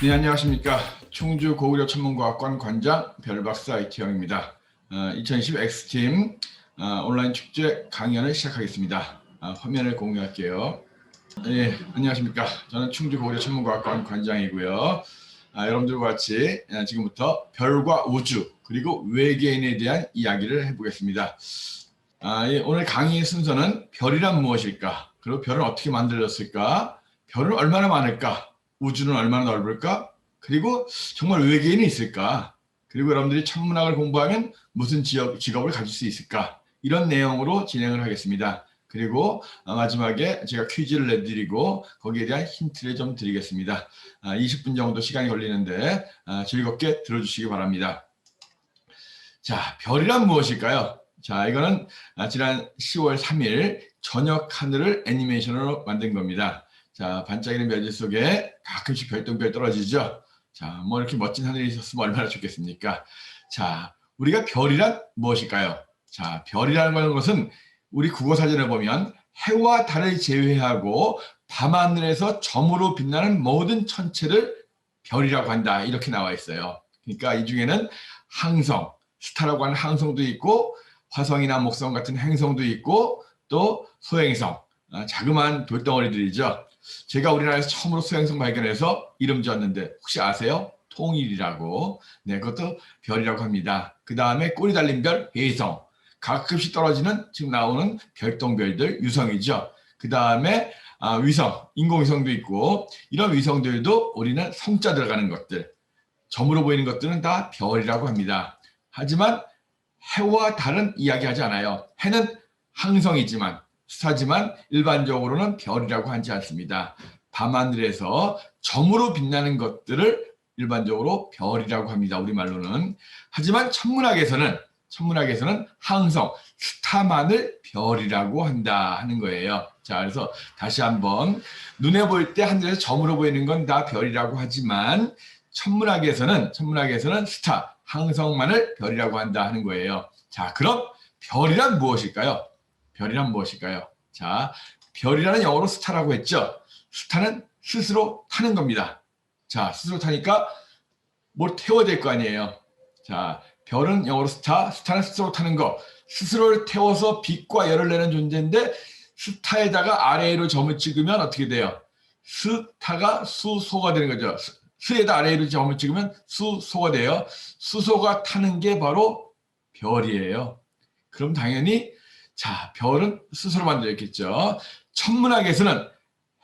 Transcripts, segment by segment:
네, 안녕하십니까. 충주 고구려 천문과학관 관장 별박사 이태영입니다. 2020 X팀 온라인 축제 강연을 시작하겠습니다. 화면을 공유할게요. 네, 안녕하십니까. 저는 충주 고구려 천문과학관 관장이고요. 여러분들과 같이 지금부터 별과 우주 그리고 외계인에 대한 이야기를 해보겠습니다. 오늘 강의 순서는 별이란 무엇일까? 그리고 별은 어떻게 만들어졌을까? 별은 얼마나 많을까? 우주는 얼마나 넓을까? 그리고 정말 외계인이 있을까? 그리고 여러분들이 천문학을 공부하면 무슨 직업을 가질 수 있을까? 이런 내용으로 진행을 하겠습니다. 그리고 마지막에 제가 퀴즈를 내드리고 거기에 대한 힌트를 좀 드리겠습니다. 20분 정도 시간이 걸리는데 즐겁게 들어주시기 바랍니다. 자, 별이란 무엇일까요? 자, 이거는 지난 10월 3일 저녁 하늘을 애니메이션으로 만든 겁니다. 자, 반짝이는 별들 속에 가끔씩 별똥별 떨어지죠. 자, 뭐 이렇게 멋진 하늘이 있었으면 얼마나 좋겠습니까? 자, 우리가 별이란 무엇일까요? 자, 별이라는 것은 우리 국어사전에 보면 해와 달을 제외하고 밤하늘에서 점으로 빛나는 모든 천체를 별이라고 한다. 이렇게 나와 있어요. 그러니까 이 중에는 항성, 스타라고 하는 항성도 있고 화성이나 목성 같은 행성도 있고 또 소행성, 자그마한 돌덩어리들이죠. 제가 우리나라에서 처음으로 소행성 발견해서 이름 지었는데 혹시 아세요? 통일이라고. 네, 그것도 별이라고 합니다. 그 다음에 꼬리 달린 별, 회성. 가끔씩 떨어지는 지금 나오는 별똥별들, 유성이죠. 그 다음에 위성, 인공위성도 있고 이런 위성들도 우리는 성자 들어가는 것들, 점으로 보이는 것들은 다 별이라고 합니다. 하지만 해와 달은 이야기하지 않아요. 해는 항성이지만 스타지만 일반적으로는 별이라고 하지 않습니다. 밤하늘에서 점으로 빛나는 것들을 일반적으로 별이라고 합니다. 우리말로는. 하지만 천문학에서는 항성, 스타만을 별이라고 한다 하는 거예요. 자, 그래서 다시 한번 눈에 보일 때 하늘에서 점으로 보이는 건 다 별이라고 하지만 천문학에서는 스타, 항성만을 별이라고 한다 하는 거예요. 자, 그럼 별이란 무엇일까요? 별이란 무엇일까요? 자, 별이라는 영어로 스타라고 했죠. 스타는 스스로 타는 겁니다. 자, 스스로 타니까 뭘 태워야 될 거 아니에요. 자, 별은 영어로 스타, 스타는 스스로 타는 거. 스스로를 태워서 빛과 열을 내는 존재인데 스타에다가 아래로 점을 찍으면 어떻게 돼요? 스타가 수소가 되는 거죠. 스에다 아래로 점을 찍으면 수소가 돼요. 수소가 타는 게 바로 별이에요. 그럼 당연히 자, 별은 스스로 만들었겠죠. 천문학에서는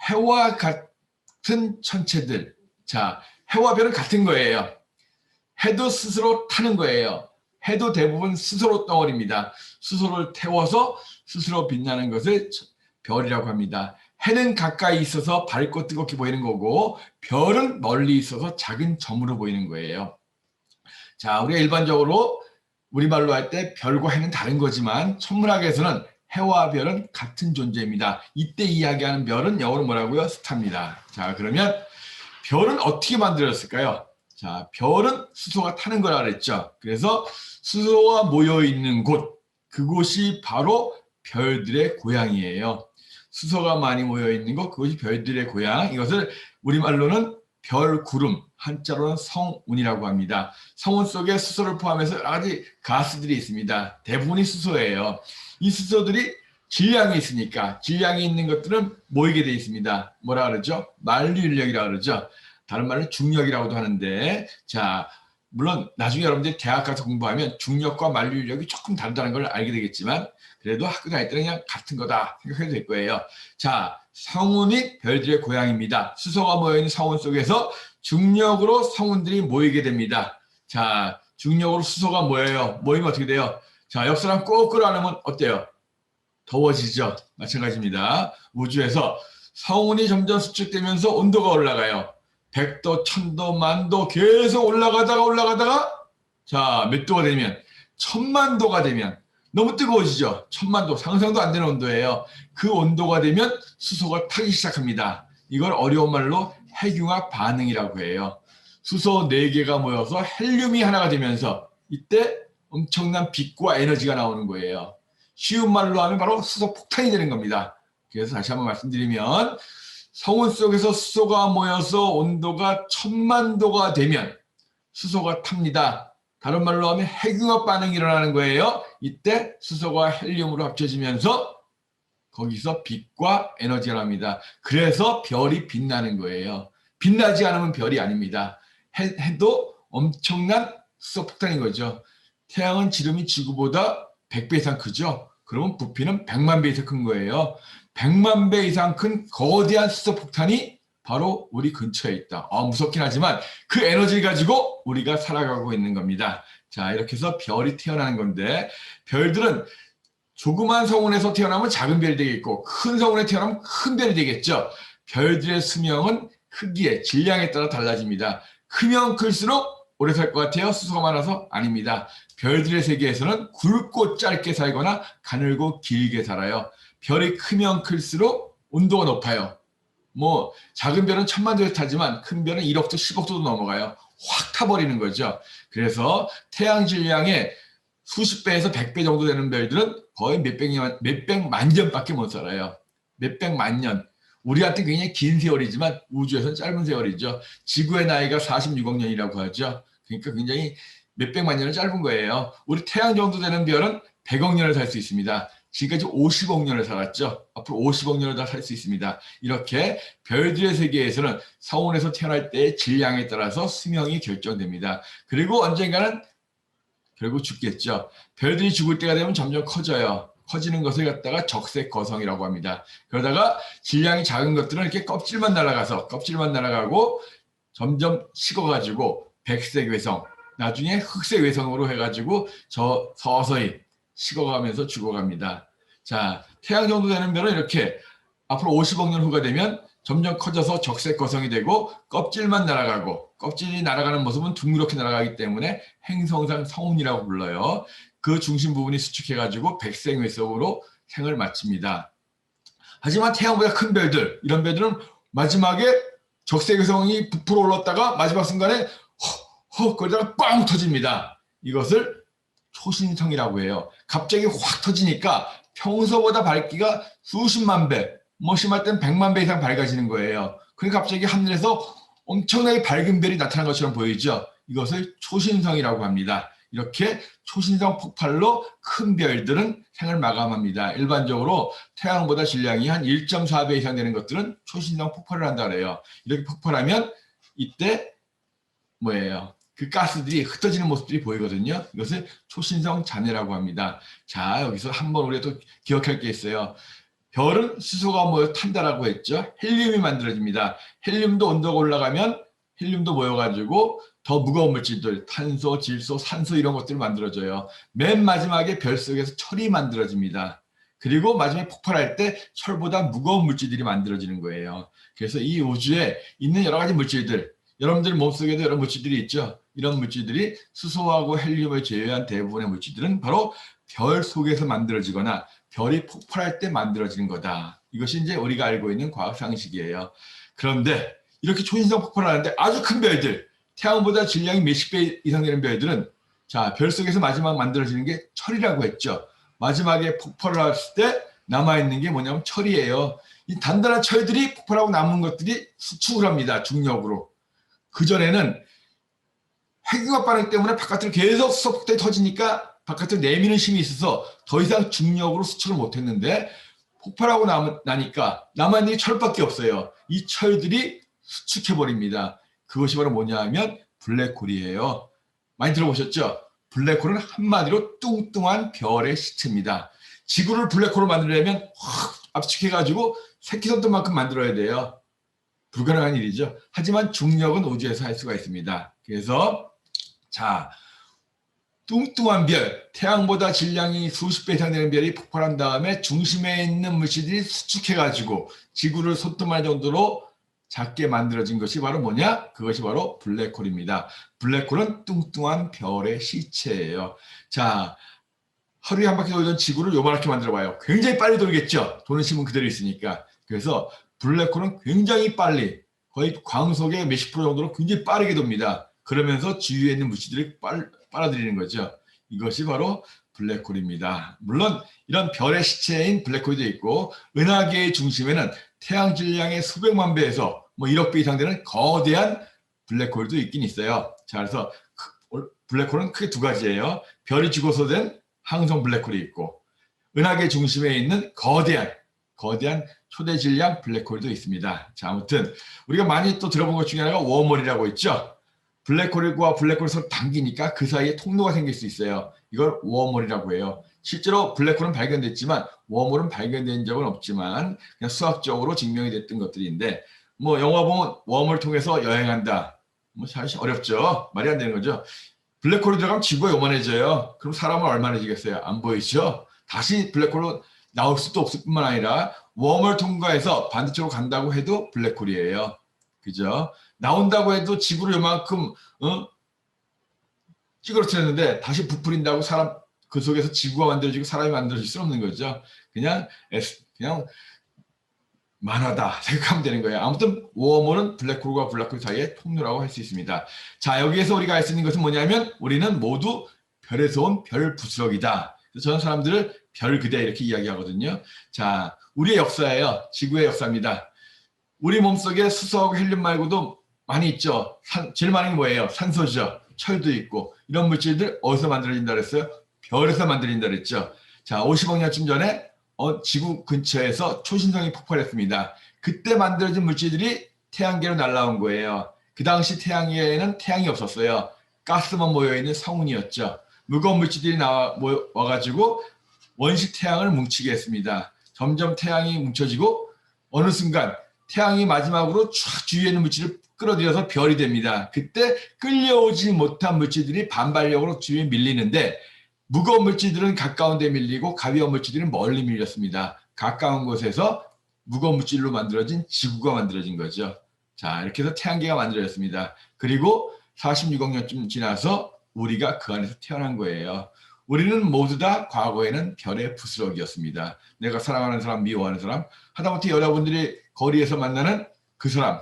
해와 같은 천체들. 자, 해와 별은 같은 거예요. 해도 스스로 타는 거예요. 해도 대부분 스스로 덩어리입니다. 스스로를 태워서 스스로 빛나는 것을 별이라고 합니다. 해는 가까이 있어서 밝고 뜨겁게 보이는 거고 별은 멀리 있어서 작은 점으로 보이는 거예요. 자, 우리가 일반적으로 우리말로 할 때 별과 해는 다른 거지만 천문학에서는 해와 별은 같은 존재입니다. 이때 이야기하는 별은 영어로 뭐라고요? 스타입니다. 자, 그러면 별은 어떻게 만들어졌을까요? 자, 별은 수소가 타는 거라 그랬죠. 그래서 수소가 모여 있는 곳, 그곳이 바로 별들의 고향이에요. 수소가 많이 모여 있는 곳, 그것이 별들의 고향. 이것을 우리말로는 별구름, 한자로는 성운이라고 합니다. 성운 속에 수소를 포함해서 여러 가지 가스들이 있습니다. 대부분이 수소예요. 이 수소들이 질량이 있으니까 질량이 있는 것들은 모이게 되어 있습니다. 뭐라 그러죠? 만류인력이라고 그러죠. 다른 말로 중력이라고도 하는데, 자, 물론 나중에 여러분들이 대학 가서 공부하면 중력과 만류인력이 조금 다르다는 걸 알게 되겠지만 그래도 학교 다닐 때는 그냥 같은 거다 생각해도 될 거예요. 자, 성운이 별들의 고향입니다. 수소가 모여있는 성운 속에서 중력으로 성운들이 모이게 됩니다. 자, 중력으로 수소가 모여요. 모이면 어떻게 돼요? 자, 옆 사람 꼭 끌어안으면 어때요? 더워지죠. 마찬가지입니다. 우주에서 성운이 점점 수축되면서 온도가 올라가요. 100도, 1000도, 만도 계속 올라가다가 자, 몇 도가 되면 1000만도가 되면 너무 뜨거워지죠. 1000만도, 상상도 안 되는 온도예요. 그 온도가 되면 수소가 타기 시작합니다. 이걸 어려운 말로 핵융합 반응이라고 해요. 수소 4개가 모여서 헬륨이 하나가 되면서 이때 엄청난 빛과 에너지가 나오는 거예요. 쉬운 말로 하면 바로 수소 폭탄이 되는 겁니다. 그래서 다시 한번 말씀드리면 성운 속에서 수소가 모여서 온도가 1000만 도가 되면 수소가 탑니다. 다른 말로 하면 핵융합 반응이 일어나는 거예요. 이때 수소가 헬륨으로 합쳐지면서 거기서 빛과 에너지가 납니다. 그래서 별이 빛나는 거예요. 빛나지 않으면 별이 아닙니다. 해도 엄청난 수소 폭탄인 거죠. 태양은 지름이 지구보다 100배 이상 크죠. 그러면 부피는 100만 배 이상 큰 거예요. 100만 배 이상 큰 거대한 수소 폭탄이 바로 우리 근처에 있다. 무섭긴 하지만 그 에너지를 가지고 우리가 살아가고 있는 겁니다. 자, 이렇게 해서 별이 태어나는 건데, 별들은 조그만 성운에서 태어나면 작은 별이 되겠고 큰 성운에 태어나면 큰 별이 되겠죠. 별들의 수명은 크기에 질량에 따라 달라집니다. 크면 클수록 오래 살 것 같아요? 수소가 많아서? 아닙니다. 별들의 세계에서는 굵고 짧게 살거나 가늘고 길게 살아요. 별이 크면 클수록 온도가 높아요. 뭐 작은 별은 1000만 도에 타지만 큰 별은 1억도 10억도도 넘어가요. 확 타버리는 거죠. 그래서 태양 질량의 수십 배에서 100배 정도 되는 별들은 거의 몇백만 년밖에 못 살아요. 몇백만 년. 우리한테 굉장히 긴 세월이지만 우주에서는 짧은 세월이죠. 지구의 나이가 46억 년이라고 하죠. 그러니까 굉장히 몇백만 년은 짧은 거예요. 우리 태양 정도 되는 별은 100억 년을 살 수 있습니다. 지금까지 50억 년을 살았죠. 앞으로 50억 년을 다 살 수 있습니다. 이렇게 별들의 세계에서는 성운에서 태어날 때의 질량에 따라서 수명이 결정됩니다. 그리고 언젠가는 결국 죽겠죠. 별들이 죽을 때가 되면 점점 커져요. 커지는 것을 갖다가 적색 거성이라고 합니다. 그러다가 질량이 작은 것들은 이렇게 껍질만 날아가고 점점 식어가지고 백색 외성, 나중에 흑색 외성으로 해가지고 서서히 식어가면서 죽어갑니다. 자, 태양 정도 되는 별은 이렇게 앞으로 50억 년 후가 되면 점점 커져서 적색 거성이 되고 껍질만 날아가고, 껍질이 날아가는 모습은 둥그렇게 날아가기 때문에 행성상 성운이라고 불러요. 그 중심 부분이 수축해가지고 백색 외성으로 생을 마칩니다. 하지만 태양보다 큰 별들, 이런 별들은 마지막에 적색 외성이 부풀어 올랐다가 마지막 순간에 그러다가 빵 터집니다. 이것을 초신성이라고 해요. 갑자기 확 터지니까 평소보다 밝기가 수십만 배, 뭐 심할 땐 100만 배 이상 밝아지는 거예요. 그러니까 갑자기 하늘에서 엄청나게 밝은 별이 나타난 것처럼 보이죠. 이것을 초신성이라고 합니다. 이렇게 초신성 폭발로 큰 별들은 생을 마감합니다. 일반적으로 태양보다 질량이 한 1.4배 이상 되는 것들은 초신성 폭발을 한다 그래요. 이렇게 폭발하면 이때 뭐예요? 그 가스들이 흩어지는 모습들이 보이거든요. 이것을 초신성 잔해라고 합니다. 자, 여기서 한번 우리가 또 기억할 게 있어요. 별은 수소가 모여 탄다라고 했죠. 헬륨이 만들어집니다. 헬륨도 온도가 올라가면 헬륨도 모여가지고 더 무거운 물질들, 탄소, 질소, 산소 이런 것들이 만들어져요. 맨 마지막에 별 속에서 철이 만들어집니다. 그리고 마지막에 폭발할 때 철보다 무거운 물질들이 만들어지는 거예요. 그래서 이 우주에 있는 여러 가지 물질들, 여러분들 몸속에도 여러 물질들이 있죠. 이런 물질들이 수소하고 헬륨을 제외한 대부분의 물질들은 바로 별 속에서 만들어지거나 별이 폭발할 때 만들어지는 거다. 이것이 이제 우리가 알고 있는 과학 상식이에요. 그런데 이렇게 초신성 폭발을 하는데 아주 큰 별들, 태양보다 질량이 몇십 배 이상 되는 별들은 자, 별 속에서 마지막 만들어지는 게 철이라고 했죠. 마지막에 폭발을 했을 때 남아있는 게 뭐냐면 철이에요. 이 단단한 철들이 폭발하고 남은 것들이 수축을 합니다. 중력으로. 그전에는 핵융합 반응 때문에 바깥으로 계속 수소 폭탄이 터지니까 바깥으로 내미는 힘이 있어서 더 이상 중력으로 수축을 못했는데 폭발하고 나니까 남아있는 게 철밖에 없어요. 이 철들이 수축해버립니다. 그것이 바로 뭐냐 하면 블랙홀이에요. 많이 들어보셨죠? 블랙홀은 한마디로 뚱뚱한 별의 시체입니다. 지구를 블랙홀로 만들려면 확 압축해가지고 새끼손톱만큼 만들어야 돼요. 불가능한 일이죠. 하지만 중력은 우주에서 할 수가 있습니다. 그래서 자, 뚱뚱한 별, 태양보다 질량이 수십 배 이상 되는 별이 폭발한 다음에 중심에 있는 물질들이 수축해가지고 지구를 손톱만 정도로 작게 만들어진 것이 바로 뭐냐? 그것이 바로 블랙홀입니다. 블랙홀은 뚱뚱한 별의 시체예요. 자, 하루에 한 바퀴 돌던 지구를 요만하게 만들어봐요. 굉장히 빨리 돌겠죠? 도는 힘은 그대로 있으니까. 그래서 블랙홀은 굉장히 빨리, 거의 광속의 몇십 프로 정도로 굉장히 빠르게 돕니다. 그러면서 주위에 있는 물질들을 빨아들이는 거죠. 이것이 바로 블랙홀입니다. 물론 이런 별의 시체인 블랙홀도 있고 은하계의 중심에는 태양 질량의 수백만 배에서 뭐 1억 배 이상 되는 거대한 블랙홀도 있긴 있어요. 자, 그래서 블랙홀은 크게 두 가지예요. 별이 죽어서 된 항성 블랙홀이 있고 은하계 중심에 있는 거대한 초대 질량 블랙홀도 있습니다. 자, 아무튼 우리가 많이 또 들어본 것 중에 하나가 웜홀이라고 있죠. 블랙홀과 블랙홀을 서로 당기니까 그 사이에 통로가 생길 수 있어요. 이걸 웜홀이라고 해요. 실제로 블랙홀은 발견됐지만 웜홀은 발견된 적은 없지만 그냥 수학적으로 증명이 됐던 것들인데 뭐 영화 보면 웜홀 통해서 여행한다. 뭐 사실 어렵죠. 말이 안 되는 거죠. 블랙홀이 들어가면 지구가 요만해져요. 그럼 사람은 얼마나지겠어요? 안 보이죠? 다시 블랙홀로 나올 수도 없을 뿐만 아니라 웜을 통과해서 반대쪽으로 간다고 해도 블랙홀이에요. 그죠? 나온다고 해도 지구를 요만큼 찌그러뜨렸는데 다시 부풀린다고 사람 그 속에서 지구가 만들어지고 사람이 만들어질 수는 없는 거죠. 그냥 만하다 생각하면 되는 거예요. 아무튼 웜홀은 블랙홀과 블랙홀 사이의 통로라고 할 수 있습니다. 자, 여기에서 우리가 알 수 있는 것은 뭐냐면 우리는 모두 별에서 온 별 부스러기다. 그래서 저는 사람들을 별 그대 이렇게 이야기하거든요. 자, 우리의 역사예요. 지구의 역사입니다. 우리 몸속에 수소하고 헬륨 말고도 많이 있죠. 제일 많은 게 뭐예요? 산소죠. 철도 있고 이런 물질들 어디서 만들어진다 그랬어요? 별에서 만들어진다 그랬죠. 자, 50억 년쯤 전에 지구 근처에서 초신성이 폭발했습니다. 그때 만들어진 물질들이 태양계로 날아온 거예요. 그 당시 태양계에는 태양이 없었어요. 가스만 모여있는 성운이었죠. 무거운 물질들이 와가지고 원시 태양을 뭉치게 했습니다. 점점 태양이 뭉쳐지고 어느 순간 태양이 마지막으로 쫙 주위에 있는 물질을 끌어들여서 별이 됩니다. 그때 끌려오지 못한 물질들이 반발력으로 주위에 밀리는데 무거운 물질들은 가까운 데 밀리고 가벼운 물질들은 멀리 밀렸습니다. 가까운 곳에서 무거운 물질로 만들어진 지구가 만들어진 거죠. 자, 이렇게 해서 태양계가 만들어졌습니다. 그리고 46억 년쯤 지나서 우리가 그 안에서 태어난 거예요. 우리는 모두 다 과거에는 별의 부스러기였습니다. 내가 사랑하는 사람, 미워하는 사람, 하다못해 여러분들이 거리에서 만나는 그 사람,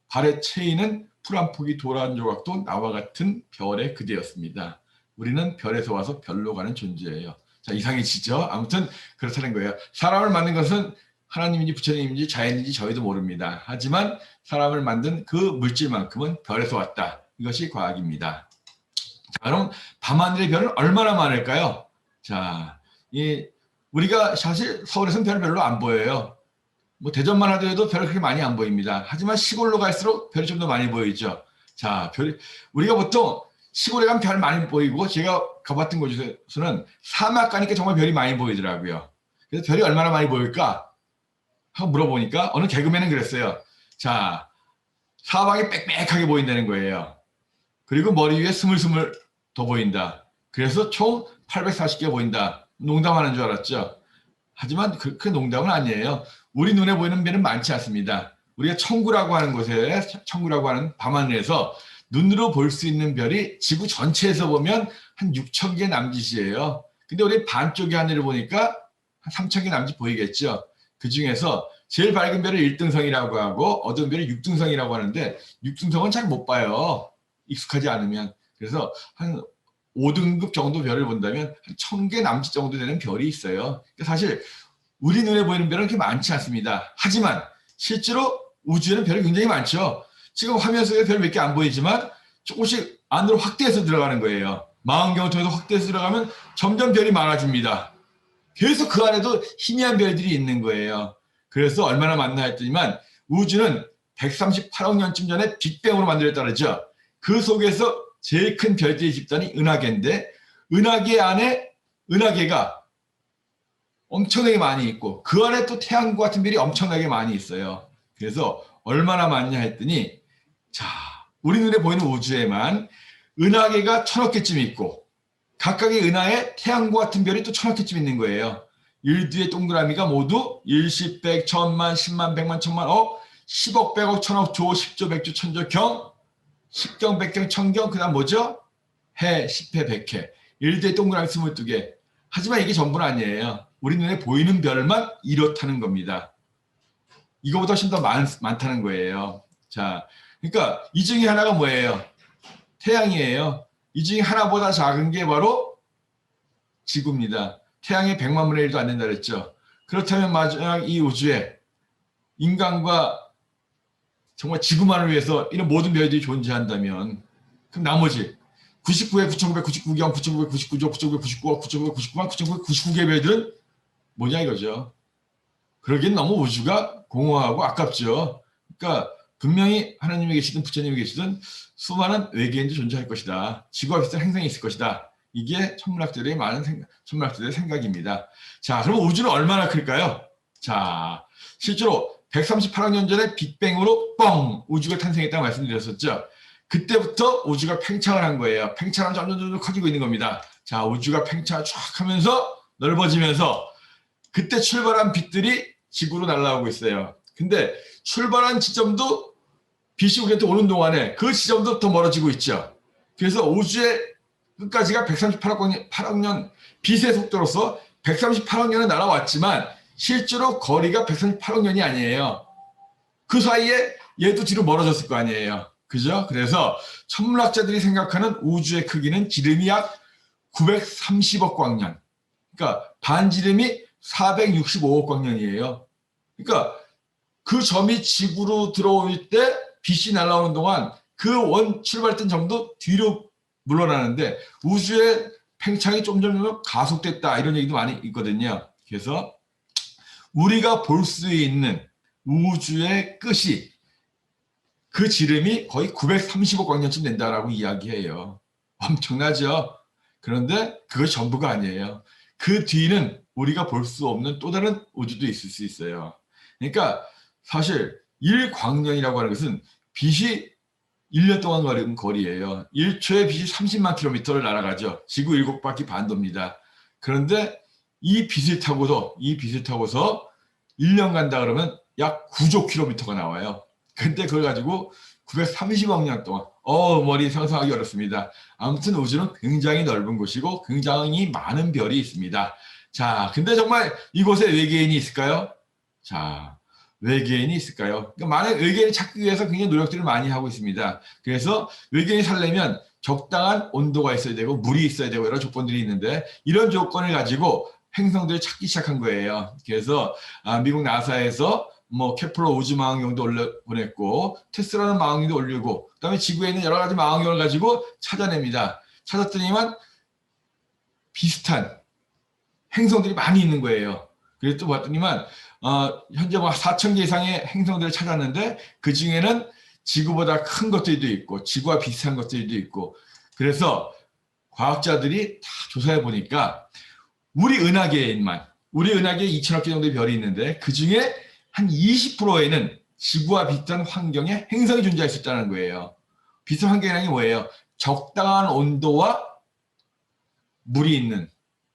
발에 채이는 풀 한 폭이 돌아온 조각도 나와 같은 별의 그대였습니다. 우리는 별에서 와서 별로 가는 존재예요. 자, 이상해지죠? 아무튼 그렇다는 거예요. 사람을 만든 것은 하나님인지 부처님인지 자연인지 저희도 모릅니다. 하지만 사람을 만든 그 물질만큼은 별에서 왔다. 이것이 과학입니다. 자, 그럼 밤하늘의 별은 얼마나 많을까요? 자, 우리가 사실 서울에서는 별 별로 안 보여요. 뭐 대전만 하더라도 별이 그렇게 많이 안 보입니다. 하지만 시골로 갈수록 별이 좀 더 많이 보이죠. 자, 우리가 보통 시골에 가면 별 많이 보이고 제가 가봤던 곳에서는 사막 가니까 정말 별이 많이 보이더라고요. 그래서 별이 얼마나 많이 보일까 하고 물어보니까 어느 개그맨은 그랬어요. 자, 사방이 빽빽하게 보인다는 거예요. 그리고 머리 위에 스물스물 더 보인다. 그래서 총 840개 보인다. 농담하는 줄 알았죠. 하지만 그 농담은 아니에요. 우리 눈에 보이는 별은 많지 않습니다. 우리가 천구라고 하는 곳에 천구라고 하는 밤하늘에서 눈으로 볼 수 있는 별이 지구 전체에서 보면 한 6천 개 남짓이에요. 근데 우리 반쪽의 하늘을 보니까 한 3천 개 남짓 보이겠죠. 그 중에서 제일 밝은 별을 1등성이라고 하고 어두운 별을 6등성이라고 하는데 6등성은 잘 못 봐요. 익숙하지 않으면. 그래서 한 5등급 정도 별을 본다면 한 1000개 남짓 정도 되는 별이 있어요. 사실 우리 눈에 보이는 별은 그렇게 많지 않습니다. 하지만 실제로 우주에는 별이 굉장히 많죠. 지금 화면 속에 별 몇 개 안 보이지만 조금씩 안으로 확대해서 들어가는 거예요. 망원경을 통해서 확대해서 들어가면 점점 별이 많아집니다. 계속 그 안에도 희미한 별들이 있는 거예요. 그래서 얼마나 많나 했더니만 우주는 138억 년쯤 전에 빅뱅으로 만들었다 그러죠. 그 속에서 제일 큰 별들의 집단이 은하계인데 은하계 안에 은하계가 엄청나게 많이 있고 그 안에 또 태양과 같은 별이 엄청나게 많이 있어요. 그래서 얼마나 많냐 했더니 자, 우리 눈에 보이는 우주에만 은하계가 1000억 개쯤 있고 각각의 은하에 태양과 같은 별이 또 1000억 개쯤 있는 거예요. 1두의 동그라미가 모두 1, 10, 100, 1000만, 10만, 100만, 1000만, 10억, 100억, 1000억, 조, 10조, 100조, 1000조, 경, 10경, 100경, 1000경, 그 다음 뭐죠? 해, 10해, 100해. 1두의 동그라미 22개. 하지만 이게 전부는 아니에요. 우리 눈에 보이는 별만 이렇다는 겁니다. 이거보다 훨씬 더 많다는 거예요. 자, 그러니까 이 중에 하나가 뭐예요? 태양이에요. 이 중에 하나보다 작은 게 바로 지구입니다. 태양의 100만 분의 1도 안 된다 그랬죠. 그렇다면 만약 이 우주에 인간과 정말 지구만을 위해서 이런 모든 별들이 존재한다면 그럼 나머지 99회 9999경 9999조 9999억 9999만 9999개 별들은 뭐냐 이거죠. 그러기엔 너무 우주가 공허하고 아깝죠. 그러니까 분명히 하나님이 계시든 부처님이 계시든 수많은 외계인도 존재할 것이다. 지구와 비슷한 행성이 있을 것이다. 이게 천문학자들의 천문학자들의 생각입니다. 자, 그럼 우주는 얼마나 클까요? 자, 실제로 138억 년 전에 빅뱅으로 뻥 우주가 탄생했다고 말씀드렸었죠. 그때부터 우주가 팽창을 한 거예요. 팽창은 점점 커지고 있는 겁니다. 자, 우주가 팽창을 쫙 하면서 넓어지면서 그때 출발한 빛들이 지구로 날아오고 있어요. 근데 출발한 지점도 빛이 우리한테 오는 동안에 그 지점도 더 멀어지고 있죠. 그래서 우주의 끝까지가 138억 년 빛의 속도로서 138억 년을 날아왔지만 실제로 거리가 138억 년이 아니에요. 그 사이에 얘도 뒤로 멀어졌을 거 아니에요. 그죠? 그래서 천문학자들이 생각하는 우주의 크기는 지름이 약 930억 광년. 그러니까 반지름이 465억 광년이에요. 그러니까 그 점이 지구로 들어올 때 빛이 날아오는 동안 그 원 출발했던 점도 뒤로 물러나는데 우주의 팽창이 점점 가속됐다 이런 얘기도 많이 있거든요. 그래서 우리가 볼 수 있는 우주의 끝이 그 지름이 거의 930억 광년쯤 된다라고 이야기해요. 엄청나죠? 그런데 그것이 전부가 아니에요. 그 뒤는 우리가 볼 수 없는 또 다른 우주도 있을 수 있어요. 그러니까 사실 1광년이라고 하는 것은 빛이 1년 동안 걸은 거리예요. 1초에 빛이 30만 킬로미터를 날아가죠. 지구 7바퀴 반 돕니다. 그런데 이 빛을 타고서 1년 간다 그러면 약 9조 킬로미터가 나와요. 근데 그걸 가지고 930억 년 동안 머리 상상하기 어렵습니다. 아무튼 우주는 굉장히 넓은 곳이고 굉장히 많은 별이 있습니다. 자, 근데 정말 이곳에 외계인이 있을까요? 자, 외계인이 있을까요? 그러니까 많은 외계인을 찾기 위해서 굉장히 노력들을 많이 하고 있습니다. 그래서 외계인이 살려면 적당한 온도가 있어야 되고 물이 있어야 되고 여러 조건들이 있는데 이런 조건을 가지고 행성들을 찾기 시작한 거예요. 그래서 미국 나사에서 케플러 우주 망원경도 보냈고 테슬라는 망원경도 올리고 그다음에 지구에 있는 여러 가지 망원경을 가지고 찾아냅니다. 찾았더니만 비슷한 행성들이 많이 있는 거예요. 그래서 또 봤더니만 현재 4,000개 이상의 행성들을 찾았는데 그 중에는 지구보다 큰 것들도 있고 지구와 비슷한 것들도 있고 그래서 과학자들이 다 조사해 보니까 우리 은하계에 2,000억 개 정도의 별이 있는데 그 중에 한 20%에는 지구와 비슷한 환경에 행성이 존재할 수 있다는 거예요. 비슷한 환경이라는 게 뭐예요? 적당한 온도와 물이 있는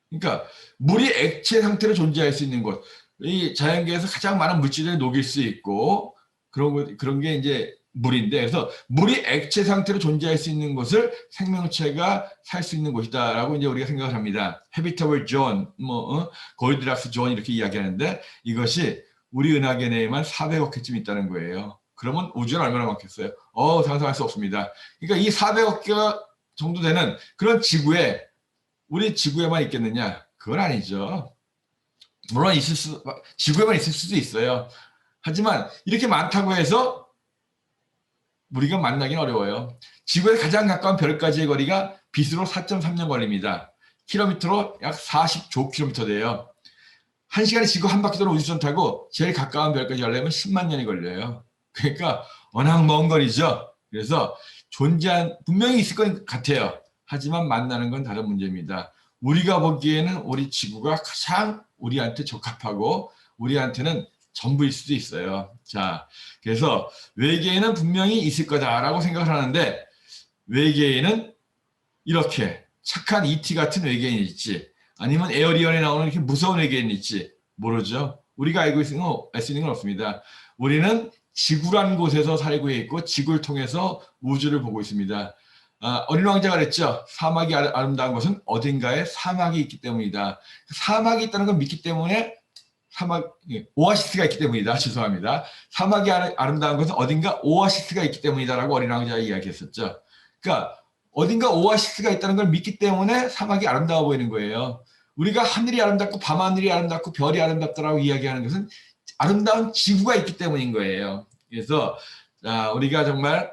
그러니까 물이 액체 상태로 존재할 수 있는 곳. 이 자연계에서 가장 많은 물질을 녹일 수 있고 그런 게 이제 물인데 그래서 물이 액체 상태로 존재할 수 있는 곳을 생명체가 살 수 있는 곳이다라고 이제 우리가 생각을 합니다. Habitable zone, 골디락스 존 이렇게 이야기하는데 이것이 우리 은하계 내에만 400억 해쯤 있다는 거예요. 그러면 우주는 얼마나 많겠어요? 상상할 수 없습니다. 그러니까 이 400억 개가 정도 되는 그런 지구에 우리 지구에만 있겠느냐? 그건 아니죠. 물론 지구에만 있을 수도 있어요. 하지만 이렇게 많다고 해서 우리가 만나기는 어려워요. 지구에 가장 가까운 별까지의 거리가 빛으로 4.3년 걸립니다. 킬로미터로 약 40조 킬로미터 돼요. 1시간에 지구 한 바퀴 도는 우주선 타고 제일 가까운 별까지 가려면 10만 년이 걸려요. 그러니까 워낙 먼 거리죠. 그래서 분명히 있을 것 같아요. 하지만 만나는 건 다른 문제입니다. 우리가 보기에는 우리 지구가 가장 우리한테 적합하고 우리한테는 전부일 수도 있어요. 자, 그래서 외계인은 분명히 있을 거다라고 생각을 하는데 외계인은 이렇게 착한 ET 같은 외계인이 있지 아니면 에어리언에 나오는 이렇게 무서운 외계인이 있지 모르죠. 우리가 알고 알 수 있는 건 없습니다. 우리는 지구라는 곳에서 살고 있고 지구를 통해서 우주를 보고 있습니다. 어린 왕자가 그랬죠. 사막이 아름다운 것은 어딘가에 사막이 있기 때문이다. 사막이 있다는 걸 믿기 때문에 오아시스가 있기 때문이다. 죄송합니다. 사막이 아름다운 것은 어딘가 오아시스가 있기 때문이다라고 어린 왕자가 이야기했었죠. 그러니까 어딘가 오아시스가 있다는 걸 믿기 때문에 사막이 아름다워 보이는 거예요. 우리가 하늘이 아름답고 밤하늘이 아름답고 별이 아름답다라고 이야기하는 것은 아름다운 지구가 있기 때문인 거예요. 그래서 우리가 정말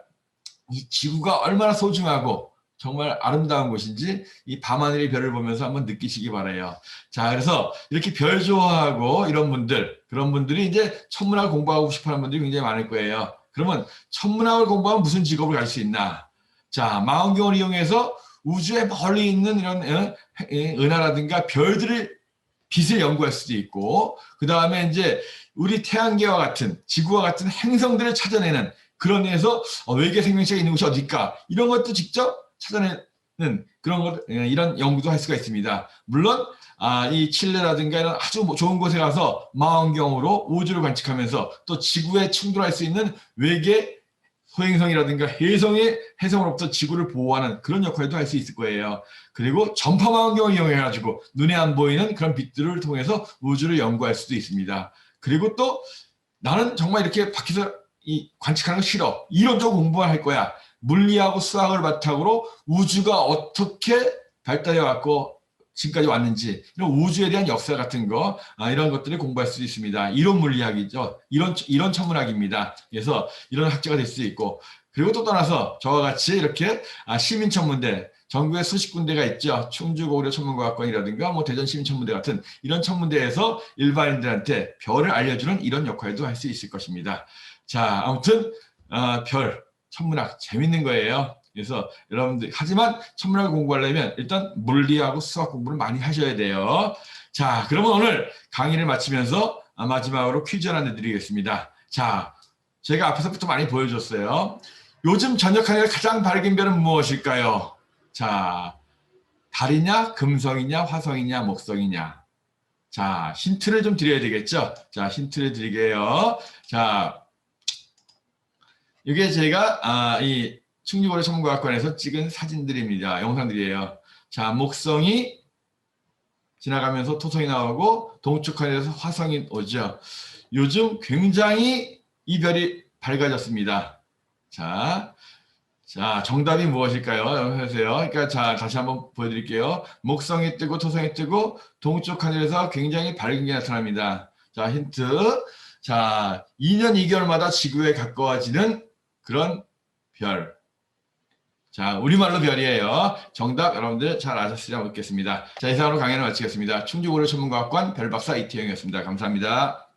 이 지구가 얼마나 소중하고 정말 아름다운 곳인지 이 밤하늘의 별을 보면서 한번 느끼시기 바라요. 자, 그래서 이렇게 별 좋아하고 이런 분들, 그런 분들이 이제 천문학을 공부하고 싶어하는 분들이 굉장히 많을 거예요. 그러면 천문학을 공부하면 무슨 직업을 갈 수 있나? 자, 망원경을 이용해서 우주에 멀리 있는 이런 은하라든가 별들을 빛을 연구할 수도 있고, 그 다음에 이제 우리 태양계와 같은 지구와 같은 행성들을 찾아내는 그런 데에서 외계 생명체가 있는 곳이 어딜까 이런 것도 직접 찾아내는 그런 것 이런 연구도 할 수가 있습니다. 물론 이 칠레라든가 이런 아주 좋은 곳에 가서 망원경으로 우주를 관측하면서 또 지구에 충돌할 수 있는 외계 소행성이라든가 해성으로부터 지구를 보호하는 그런 역할도 할 수 있을 거예요. 그리고 전파 망원경을 이용해가지고 눈에 안 보이는 그런 빛들을 통해서 우주를 연구할 수도 있습니다. 그리고 또 나는 정말 이렇게 밖에서 관측하는 거 싫어. 이론적으로 공부만 할 거야. 물리하고 수학을 바탕으로 우주가 어떻게 발달해왔고 지금까지 왔는지 이런 우주에 대한 역사 같은 거 이런 것들을 공부할 수 있습니다. 이론 물리학이죠. 이론 천문학입니다. 그래서 이런 학자가 될 수 있고 그리고 또 떠나서 저와 같이 이렇게 시민천문대 전국에 수십 군데가 있죠. 충주고구려천문과학관이라든가 뭐 대전시민천문대 같은 이런 천문대에서 일반인들한테 별을 알려주는 이런 역할도 할 수 있을 것입니다. 자, 아무튼 별 천문학 재밌는 거예요. 그래서 여러분들 하지만 천문학을 공부하려면 일단 물리하고 수학 공부를 많이 하셔야 돼요. 자, 그러면 오늘 강의를 마치면서 마지막으로 퀴즈 하나 내드리겠습니다. 자, 제가 앞에서부터 많이 보여줬어요. 요즘 저녁 하늘의 가장 밝은 별은 무엇일까요? 자, 달이냐, 금성이냐, 화성이냐, 목성이냐. 자, 힌트를 좀 드려야 되겠죠? 자, 힌트를 드리게요. 자, 이게 제가 이 충주고려 천문과학관에서 찍은 사진들입니다. 영상들이에요. 자, 목성이 지나가면서 토성이 나오고 동쪽 하늘에서 화성이 오죠. 요즘 굉장히 이 별이 밝아졌습니다. 자, 정답이 무엇일까요? 해주세요. 그러니까 자, 다시 한번 보여드릴게요. 목성이 뜨고 토성이 뜨고 동쪽 하늘에서 굉장히 밝은 게 나타납니다. 자, 힌트. 자, 2년 2개월마다 지구에 가까워지는 그런 별. 자, 우리말로 별이에요. 정답 여러분들 잘 아셨으리라 믿겠습니다. 자, 이상으로 강연을 마치겠습니다. 충주고려 천문과학관 별박사 이태영이었습니다. 감사합니다.